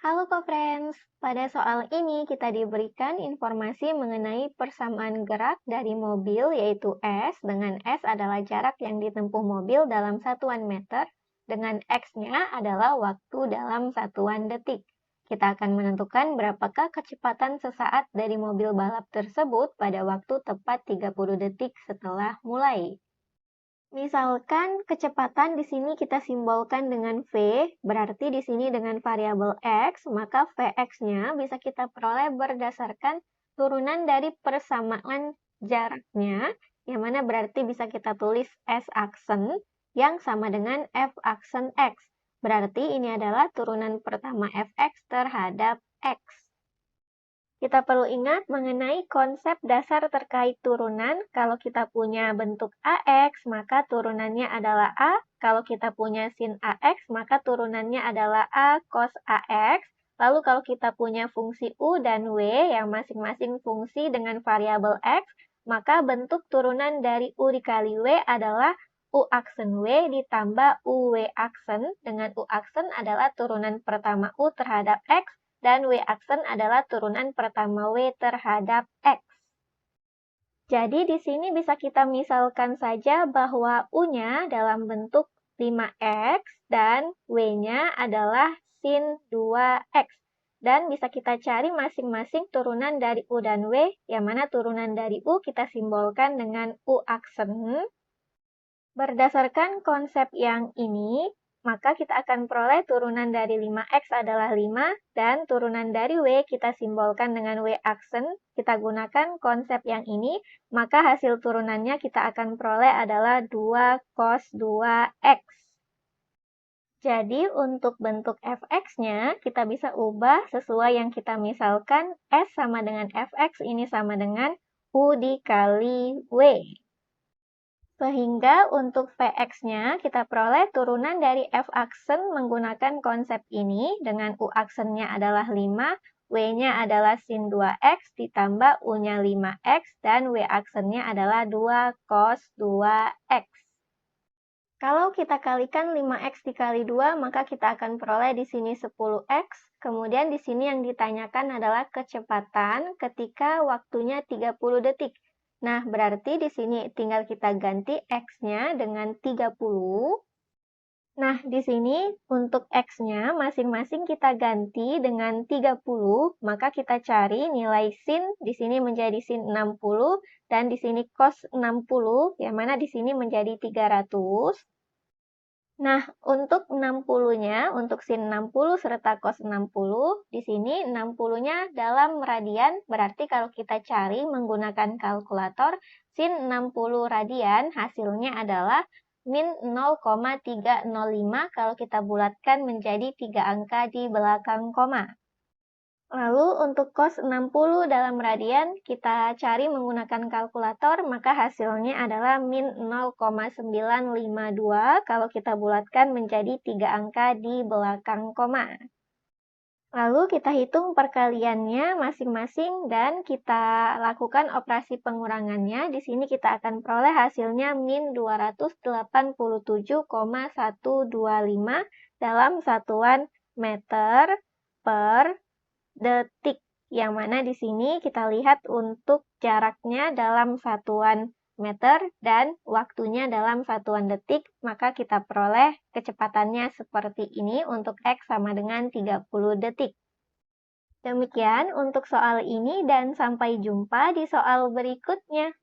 Halo co-friends, pada soal ini kita diberikan informasi mengenai persamaan gerak dari mobil yaitu S, dengan S adalah jarak yang ditempuh mobil dalam satuan meter, dengan X-nya adalah waktu dalam satuan detik. Kita akan menentukan berapakah kecepatan sesaat dari mobil balap tersebut pada waktu tepat 30 detik setelah mulai. Misalkan kecepatan di sini kita simbolkan dengan V, berarti di sini dengan variabel X, maka Vx-nya bisa kita peroleh berdasarkan turunan dari persamaan jaraknya, yang mana berarti bisa kita tulis S aksen yang sama dengan F aksen X. Berarti ini adalah turunan pertama Fx terhadap X. Kita perlu ingat mengenai konsep dasar terkait turunan. Kalau kita punya bentuk AX, maka turunannya adalah A. Kalau kita punya sin AX, maka turunannya adalah A cos AX. Lalu kalau kita punya fungsi U dan W yang masing-masing fungsi dengan variabel X, maka bentuk turunan dari U dikali W adalah U aksen W ditambah UW aksen. Dengan U aksen adalah turunan pertama U terhadap X, dan W aksen adalah turunan pertama W terhadap X. Jadi di sini bisa kita misalkan saja bahwa U-nya dalam bentuk 5X dan W-nya adalah sin 2X. Dan bisa kita cari masing-masing turunan dari U dan W, yang mana turunan dari U kita simbolkan dengan U aksen. Berdasarkan konsep yang ini, maka kita akan peroleh turunan dari 5X adalah 5, dan turunan dari W kita simbolkan dengan W aksen. Kita gunakan konsep yang ini, maka hasil turunannya kita akan peroleh adalah 2 cos 2X. Jadi untuk bentuk Fx-nya, kita bisa ubah sesuai yang kita misalkan, S sama dengan Fx, ini sama dengan U dikali W. Sehingga untuk Vx-nya kita peroleh turunan dari F aksen menggunakan konsep ini, dengan U aksennya adalah 5, W-nya adalah sin 2X ditambah U-nya 5X, dan W aksennya adalah 2 cos 2X. Kalau kita kalikan 5X dikali 2, maka kita akan peroleh di sini 10X. Kemudian di sini yang ditanyakan adalah kecepatan ketika waktunya 30 detik. Nah, berarti di sini tinggal kita ganti X-nya dengan 30. Nah, di sini untuk X-nya masing-masing kita ganti dengan 30, maka kita cari nilai sin, di sini menjadi sin 60, dan di sini cos 60, yang mana di sini menjadi 300. Nah, untuk 60-nya, untuk sin 60 serta cos 60, di sini 60-nya dalam radian, berarti kalau kita cari menggunakan kalkulator, sin 60 radian hasilnya adalah min 0,305 kalau kita bulatkan menjadi 3 angka di belakang koma. Lalu untuk cos 60 dalam radian, kita cari menggunakan kalkulator, maka hasilnya adalah min 0,952 kalau kita bulatkan menjadi 3 angka di belakang koma. Lalu kita hitung perkaliannya masing-masing dan kita lakukan operasi pengurangannya. Di sini kita akan peroleh hasilnya min 287,125 dalam satuan meter per detik, yang mana di sini kita lihat untuk jaraknya dalam satuan meter dan waktunya dalam satuan detik, maka kita peroleh kecepatannya seperti ini untuk X sama dengan 30 detik. Demikian untuk soal ini dan sampai jumpa di soal berikutnya.